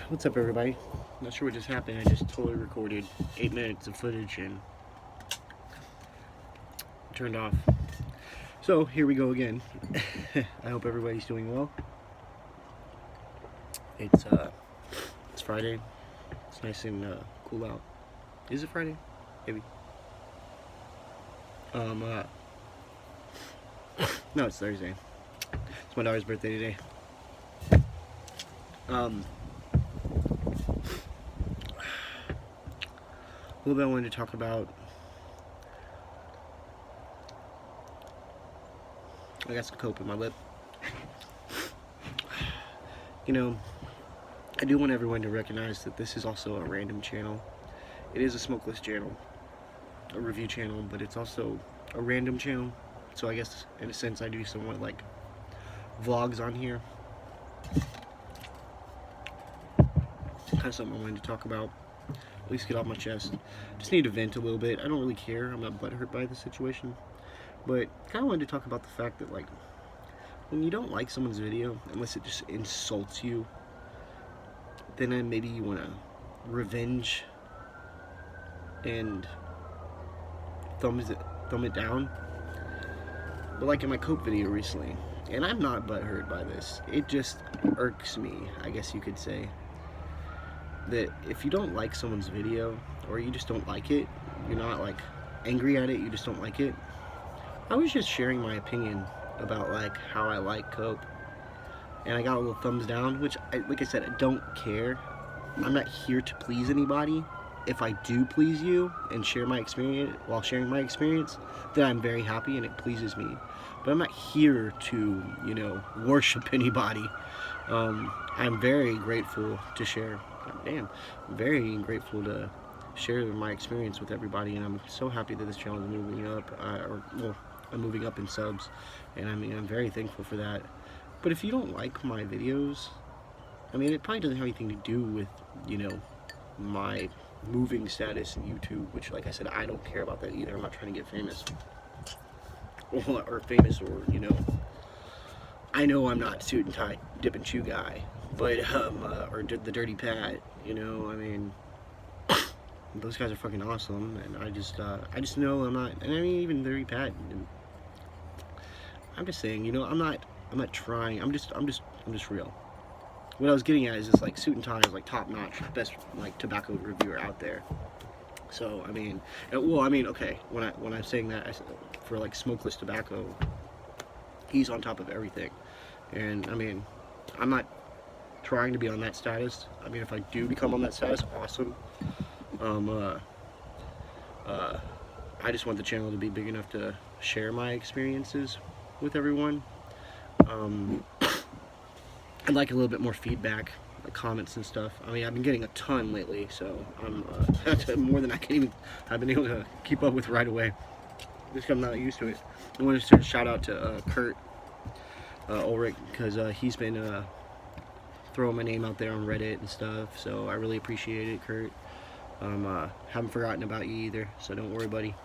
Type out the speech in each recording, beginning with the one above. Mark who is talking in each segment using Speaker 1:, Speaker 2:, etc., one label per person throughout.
Speaker 1: What's up, everybody? Not sure what just happened. I just totally recorded 8 minutes of footage and turned off. So here we go again. I hope everybody's doing well. It's Friday. It's nice and cool out. Is it Friday? Maybe. No, it's Thursday. It's my daughter's birthday today. A little bit I wanted to talk about. I got some coke in my lip. You know, I do want everyone to recognize that this is also a random channel. It is a smokeless channel, a review channel, but it's also a random channel. So I guess in a sense I do somewhat like vlogs on here. Kind of something I wanted to talk about, at least get off my chest. Just need to vent a little bit. I don't really care. I'm not butthurt by the situation, but kind of wanted to talk about the fact that, like, when you don't like someone's video, unless it just insults you, then maybe you want to revenge and thumb it down. But like in my coke video recently, and I'm not butthurt by this, it just irks me, I guess you could say, that if you don't like someone's video, or you just don't like it, you're not like angry at it, you just don't like it. I was just sharing my opinion about like how I like coke, and I got a little thumbs down, which like I said, I don't care. I'm not here to please anybody. If I do please you and share my experience while sharing my experience, then I'm very happy and it pleases me. But I'm not here to, you know, worship anybody. I'm very grateful to share. I'm very grateful to share my experience with everybody, and I'm so happy that this channel is moving up, I'm moving up in subs, and I'm very thankful for that. But if you don't like my videos, I mean, it probably doesn't have anything to do with, you know, my moving status in YouTube, which, like I said, I don't care about that either. I'm not trying to get famous, or you know, I know I'm not suit and tie, dip and chew guy, but or the dirty Pat, you know. I mean, those guys are fucking awesome, and I just know I'm not. And I mean, even dirty Pat. I'm just saying, you know, I'm not trying. I'm just real. What I was getting at is just like suit and tie is like top notch, best like tobacco reviewer out there. So I mean, well, I mean, okay, when I'm saying that, for like smokeless tobacco, he's on top of everything. And I mean, I'm not trying to be on that status. I mean, if I do become on that status, awesome. I just want the channel to be big enough to share my experiences with everyone. I'd like a little bit more feedback, like comments and stuff. I mean, I've been getting a ton lately, so I'm more than I've been able to keep up with right away. Just I'm not used to it. I want to shout out to Kurt Ulrich, because he's been throwing my name out there on Reddit and stuff, so I really appreciate it, Kurt. Haven't forgotten about you either, so don't worry, buddy.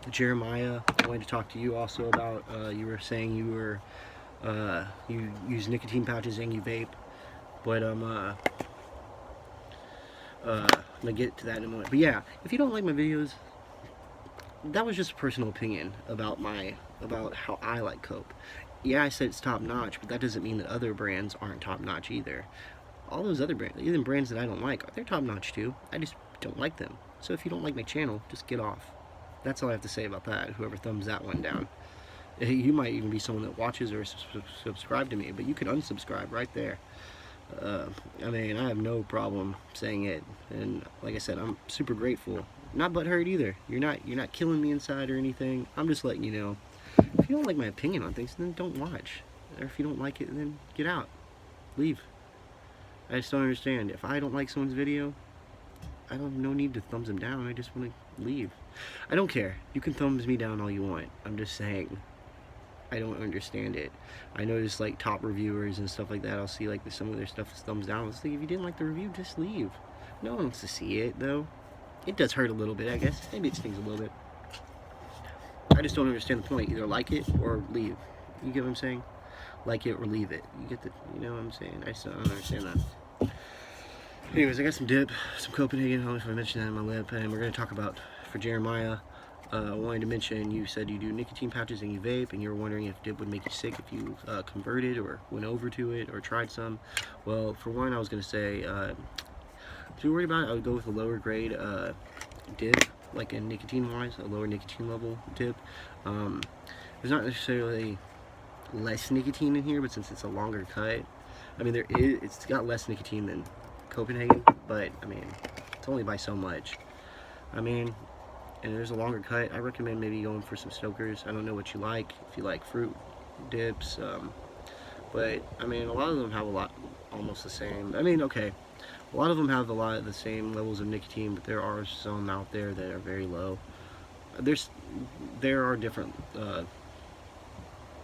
Speaker 1: Jeremiah, I wanted to talk to you also about, you were saying you use nicotine pouches and you vape, but I'm gonna get to that in a moment. But yeah, if you don't like my videos, that was just a personal opinion about how I like coke. Yeah, I said it's top notch, but that doesn't mean that other brands aren't top notch either. All those other brands, even brands that I don't like, they're top notch too. I just don't like them. So if you don't like my channel, just get off. That's all I have to say about that. Whoever thumbs that one down. You might even be someone that watches or subscribe to me, but you can unsubscribe right there. I mean, I have no problem saying it, and like I said, I'm super grateful. Not butthurt either. You're not killing me inside or anything. I'm just letting you know. If you don't like my opinion on things, then don't watch. Or if you don't like it, then get out, leave. I just don't understand. If I don't like someone's video, I don't have no need to thumbs them down. I just want to leave. I don't care. You can thumbs me down all you want. I'm just saying, I don't understand it. I notice like top reviewers and stuff like that, I'll see like some of their stuff is thumbs down. It's like, if you didn't like the review, just leave. No one wants to see it though. It does hurt a little bit, I guess. Maybe it stings a little bit. I just don't understand the point. Either like it or leave. You get what I'm saying? Like it or leave it. You get the, you know what I'm saying? I just don't understand that. Anyways, I got some dip, some Copenhagen. I don't know if I mentioned that in my lip, and we're gonna talk about for Jeremiah. I wanted to mention, you said you do nicotine pouches and you vape, and you were wondering if dip would make you sick if you converted or went over to it or tried some. Well, for one, I was gonna say, if you're worried about it, I would go with a lower grade dip, like in nicotine-wise, a lower nicotine level dip. There's not necessarily less nicotine in here, but since it's a longer cut, I mean, it's got less nicotine than Copenhagen, but I mean, it's only by so much. I mean, and there's a longer cut. I recommend maybe going for some Stokers. I don't know what you like, if you like fruit dips, but I mean, a lot of them have almost the same. I mean, okay, a lot of them have a lot of the same levels of nicotine, but there are some out there that are very low. There are different.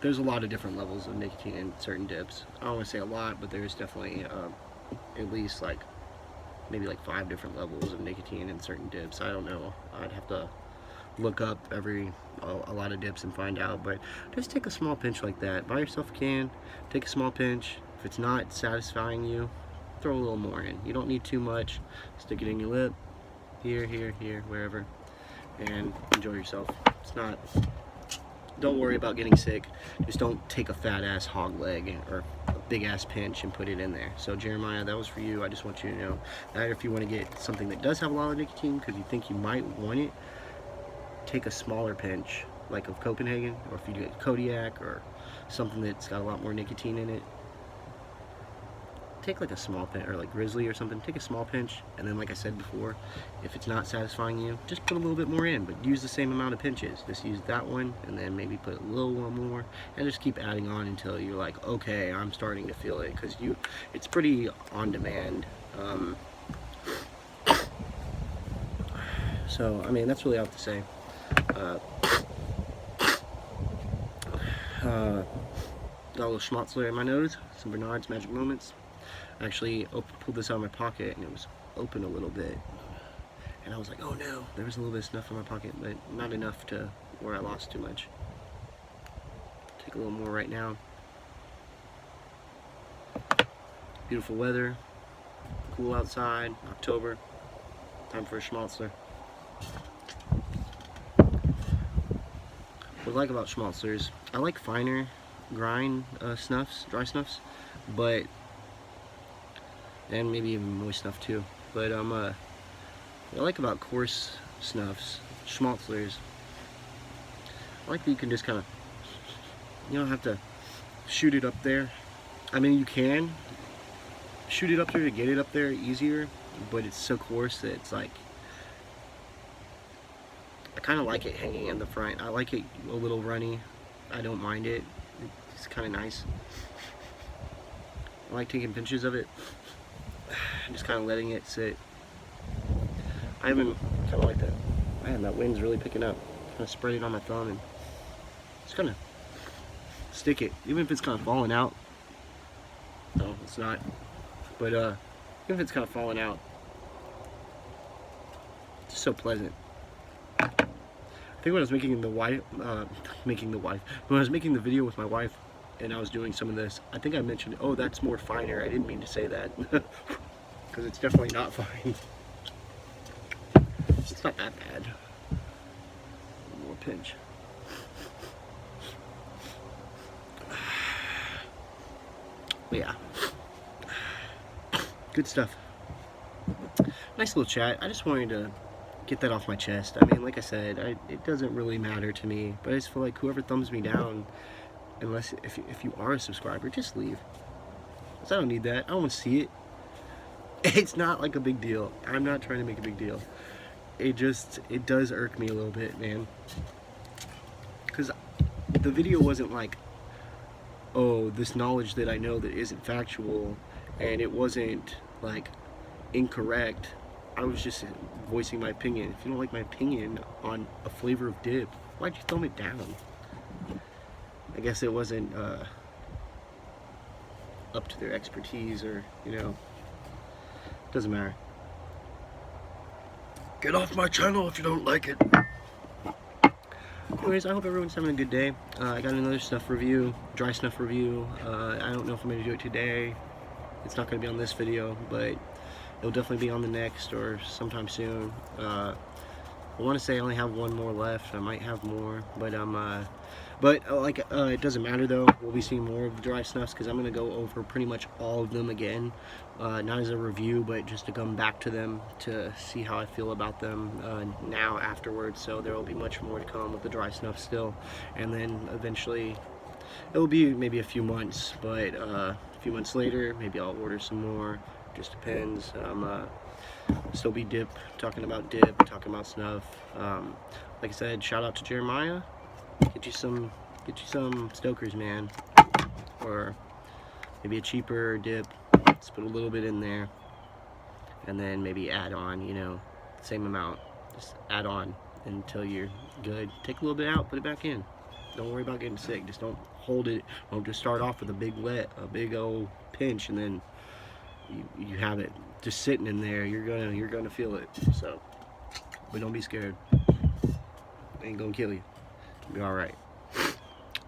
Speaker 1: There's a lot of different levels of nicotine in certain dips. I don't want to say a lot, but there's definitely at least maybe 5 different levels of nicotine in certain dips. I don't know. I'd have to look up a lot of dips and find out, but just take a small pinch like that. Buy yourself a can, take a small pinch. If it's not satisfying you, throw a little more in. You don't need too much. Stick it in your lip, here, wherever, and enjoy yourself. Don't worry about getting sick. Just don't take a fat ass hog leg or a big ass pinch and put it in there. So Jeremiah, that was for you. I just want you to know that if you want to get something that does have a lot of nicotine because you think you might want it, take a smaller pinch, like of Copenhagen, or if you get Kodiak or something that's got a lot more nicotine in it, take like a small pinch, or like Grizzly or something, take a small pinch, and then like I said before, if it's not satisfying you, just put a little bit more in, but use the same amount of pinches. Just use that one, and then maybe put a little one more, and just keep adding on until you're like, okay, I'm starting to feel it, because it's pretty on demand. So, I mean, that's really all I have to say. Got a little schmotzler in my nose, some Bernard's Magic Moments. I actually pulled this out of my pocket and it was open a little bit, and I was like, oh no, there was a little bit of snuff in my pocket, but not enough to where I lost too much. Take a little more right now. Beautiful weather, cool outside, October, time for a schmotzler. What I like about schmotzlers, I like finer grind snuffs, dry snuffs, but and maybe even moist snuff too. But what I like about coarse snuffs, schmotzlers, I like that you can just kind of, you don't have to shoot it up there. I mean, you can shoot it up there to get it up there easier, but it's so coarse that it's like, I kind of like it hanging in the front. I like it a little runny. I don't mind it. It's kind of nice. I like taking pinches of it and just kind of letting it sit. I even kind of like that. Man, that wind's really picking up. Kind of spread it on my thumb and just kind of stick it, even if it's kind of falling out. No, it's not. But even if it's kind of falling out, it's just so pleasant. I think when I was making when I was making the video with my wife and I was doing some of this, I think I mentioned, oh, that's more finer. I didn't mean to say that, because it's definitely not fine. It's not that bad. One more pinch. But yeah, good stuff. Nice little chat. I just wanted to get that off my chest. I mean, like I said, it doesn't really matter to me, but I just feel like whoever thumbs me down, unless if you are a subscriber, just leave. Because I don't need that. I don't want to see it. It's not like a big deal. I'm not trying to make a big deal. It does irk me a little bit, man. Because the video wasn't like, oh, this knowledge that I know that isn't factual, and it wasn't like incorrect. I was just voicing my opinion. If you don't like my opinion on a flavor of dip, why'd you thumb it down? I guess it wasn't up to their expertise, or, you know, doesn't matter. Get off my channel if you don't like it. Anyways, I hope everyone's having a good day. I got another snuff review, dry snuff review. I don't know if I'm going to do it today. It's not going to be on this video, but it'll definitely be on the next or sometime soon. I want to say I only have one more left. I might have more, but it doesn't matter though. We'll be seeing more of the dry snuffs because I'm gonna go over pretty much all of them again, not as a review, but just to come back to them to see how I feel about them now afterwards. So there will be much more to come with the dry snuff still, and then eventually it will be maybe a few months, but a few months later maybe I'll order some more. Just depends. Still be talking about snuff. Like I said, shout out to Jeremiah. Get you some Stokers, man, or maybe a cheaper dip. Just put a little bit in there, and then maybe add on, same amount. Just add on until you're good. Take a little bit out, put it back in. Don't worry about getting sick. Just don't hold it. Don't just start off with a big old pinch, and then you have it just sitting in there. You're gonna feel it. So, but don't be scared. It ain't gonna kill you. You'll be all right.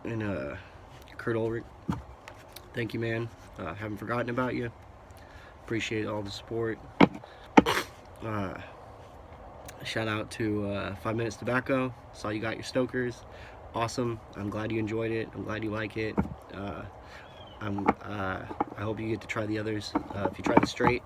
Speaker 1: And Kurt Ulrich, thank you, man. Haven't forgotten about you. Appreciate all the support. Shout out to 5 Minutes Tobacco. Saw you got your Stokers. Awesome. I'm glad you enjoyed it. I'm glad you like it. I hope you get to try the others. If you try the straight,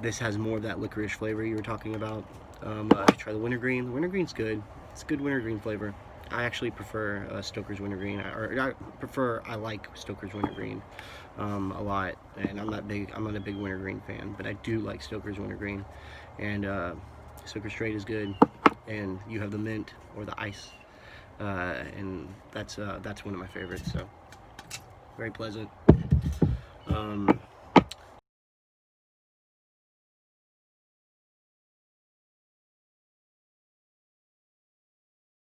Speaker 1: this has more of that licorice flavor you were talking about. If you try the wintergreen, wintergreen's good. It's a good wintergreen flavor. I actually prefer Stoker's wintergreen. I like Stoker's wintergreen a lot, and I'm not a big wintergreen fan, but I do like Stoker's wintergreen. And Stoker straight is good, and you have the mint or the ice, and that's one of my favorites. So very pleasant.